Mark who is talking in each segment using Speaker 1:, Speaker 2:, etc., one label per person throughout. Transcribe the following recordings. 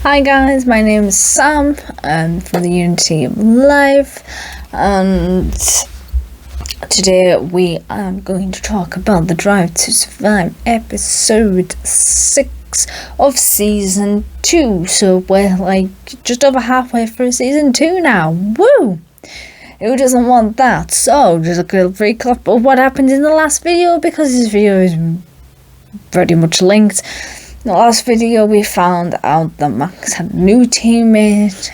Speaker 1: Hi guys, my name is Sam from the Unity of Life, and today we are going to talk about the Drive to Survive episode 6 of season 2. So we're like just over halfway through season 2 now. Woo! Who doesn't want that? So just a quick recap of what happened in the last video, because this video is pretty much linked. In the last video, we found out that Max had a new teammate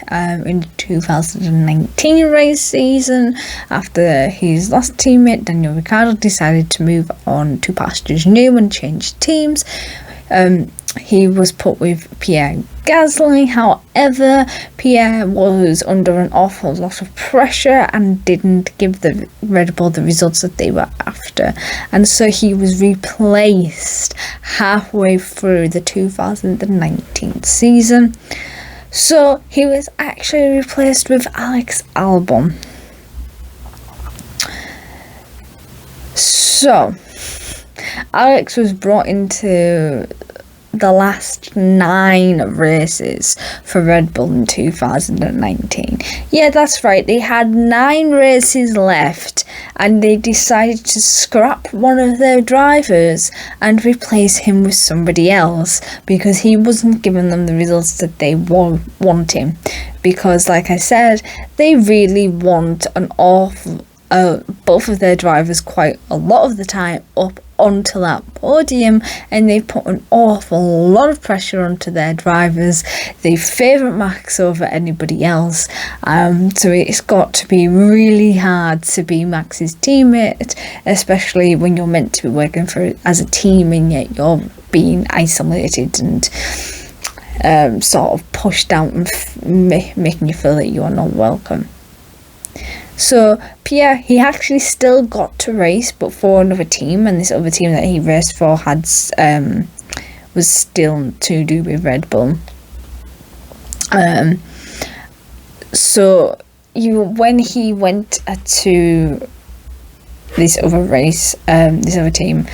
Speaker 1: in the 2019 race season. After his last teammate, Daniel Ricciardo, decided to move on to pastures new and change teams. He was put with Pierre Gasly. However, Pierre was under an awful lot of pressure and didn't give the Red Bull the results that they were after, and so he was replaced halfway through the 2019 season. So he was actually replaced with Alex Albon. So Alex was brought into the last 9 races for Red Bull in 2019. Yeah, that's right, they had 9 races left and they decided to scrap one of their drivers and replace him with somebody else because he wasn't giving them the results that they want him. Because like I said, they really want both of their drivers quite a lot of the time up onto that podium, and they put an awful lot of pressure onto their drivers. They favourite Max over anybody else, so it's got to be really hard to be Max's teammate, especially when you're meant to be working as a team and yet you're being isolated and sort of pushed out and making you feel that you are not welcome. So Pierre, he actually still got to race, but for another team, and this other team that he raced for was still to do with Red Bull. So when he went to this other race, this other team,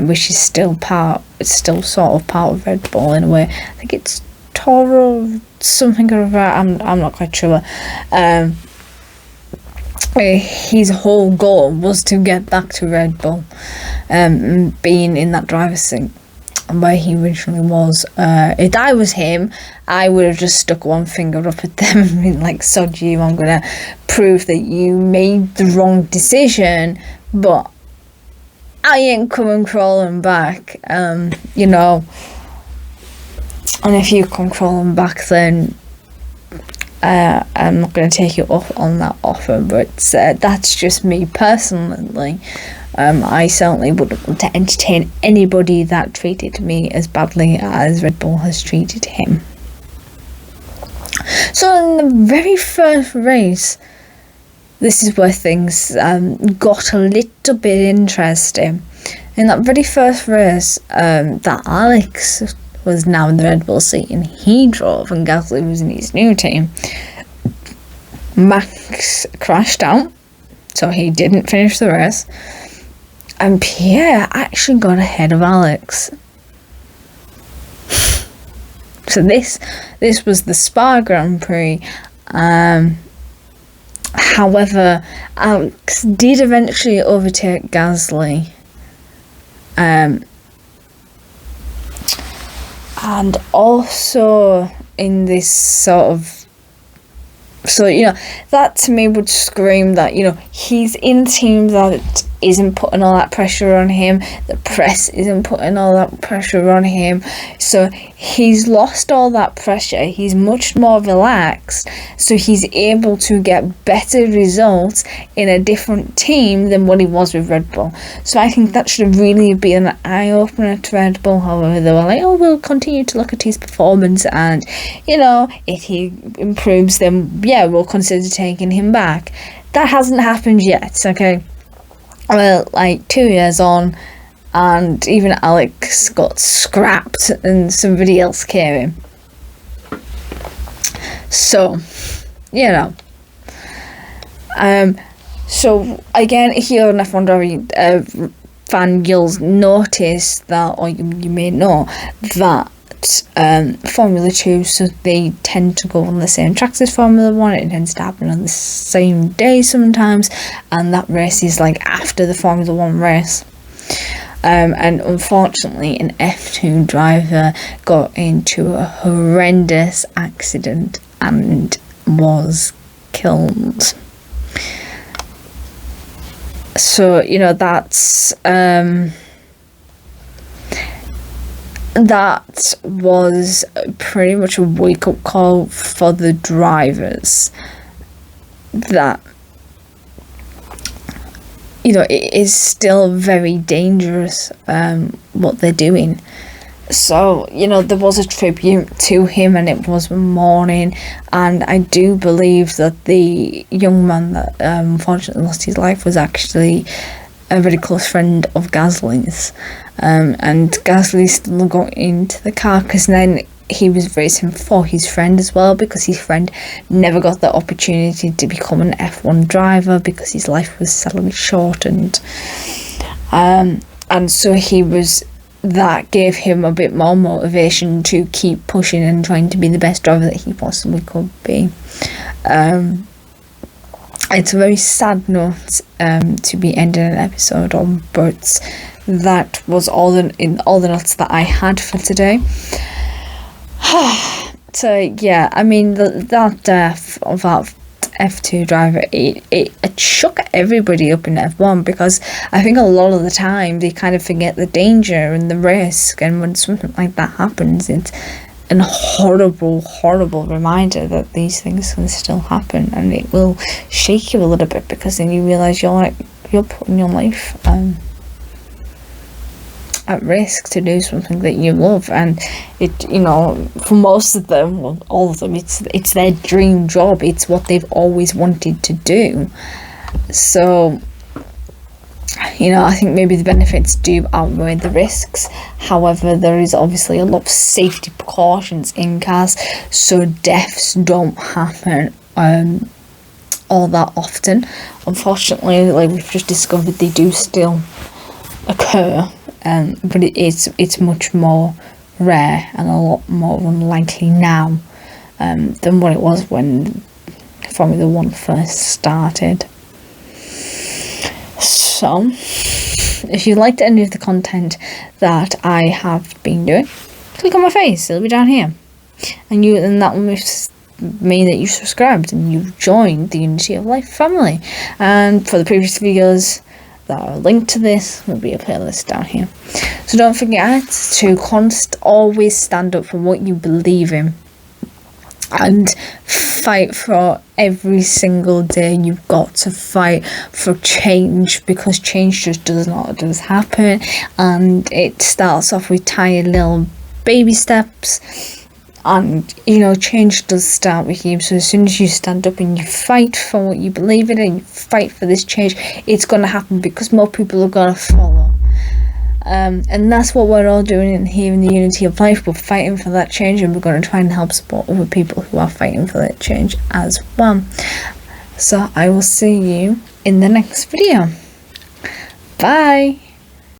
Speaker 1: which is still sort of part of Red Bull in a way. I think it's Toro something or other. I'm not quite sure. His whole goal was to get back to Red Bull, being in that driver's seat where he originally was. If I was him, I would have just stuck one finger up at them and been like, sod you, I'm gonna prove that you made the wrong decision, but I ain't coming crawling back. And if you come crawling back, then I'm not going to take you up on that offer. But that's just me personally. I certainly wouldn't want to entertain anybody that treated me as badly as Red Bull has treated him. So in the very first race, this is where things got a little bit interesting. In that very first race, that Alex was now in the Red Bull seat and he drove and Gasly was in his new team, Max crashed out, so he didn't finish the race, and Pierre actually got ahead of Alex. So this was the Spa Grand Prix. However, Alex did eventually overtake Gasly. And also in this sort of, that to me would scream that, he's in a team that isn't putting all that pressure on him, the press isn't putting all that pressure on him, so he's lost all that pressure, he's much more relaxed, so he's able to get better results in a different team than what he was with Red Bull. So I think that should really be an eye-opener to Red Bull. However, they were like, we'll continue to look at his performance, and if he improves, then yeah, we'll consider taking him back. That hasn't happened yet, okay? Well, like 2 years on, and even Alex got scrapped and somebody else came in. So, so again, if you're an F1 driver fan, you'll notice that, or you may know that got Formula 2, so they tend to go on the same tracks as Formula 1. It tends to happen on the same day sometimes, and that race is like after the Formula 1 race. And unfortunately, an F2 driver got into a horrendous accident and was killed. So, you know, that was pretty much a wake-up call for the drivers, that, you know, it is still very dangerous what they're doing. So, you know, there was a tribute to him, and it was mourning, and I do believe that the young man that unfortunately lost his life was actually a very close friend of Gasly's, and Gasly still got into the car because then he was racing for his friend as well, because his friend never got the opportunity to become an F1 driver because his life was sadly shortened, and so that gave him a bit more motivation to keep pushing and trying to be the best driver that he possibly could be. It's a very sad note to be ending an episode on, but that was all the notes that I had for today. So yeah, I mean, that death of that F2 driver, it shook everybody up in F1, because I think a lot of the time they kind of forget the danger and the risk, and when something like that happens, it's a horrible reminder that these things can still happen, and it will shake you a little bit, because then you realise you're putting your life at risk to do something that you love, and it, you know, for most of them, well, all of them, it's their dream job, it's what they've always wanted to do. So, you know, I think maybe the benefits do outweigh the risks. However, there is obviously a lot of safety precautions in cars, so deaths don't happen all that often. Unfortunately, like we've just discovered, they do still occur, but it's much more rare and a lot more unlikely now than what it was when Formula 1 first started. So, if you liked any of the content that I have been doing, click on my face, it'll be down here, and that will mean that you subscribed and you've joined the Unity of Life family. And for the previous videos that are linked to this, will be a playlist down here. So don't forget to always stand up for what you believe in, and fight for every single day. You've got to fight for change, because change just does happen, and it starts off with tiny little baby steps, and you know, change does start with you. So as soon as you stand up and you fight for what you believe in and you fight for this change, it's going to happen, because more people are going to follow. And that's what we're all doing here in the Unity of Life. We're fighting for that change, and we're going to try and help support other people who are fighting for that change as well. So I will see you in the next video. Bye.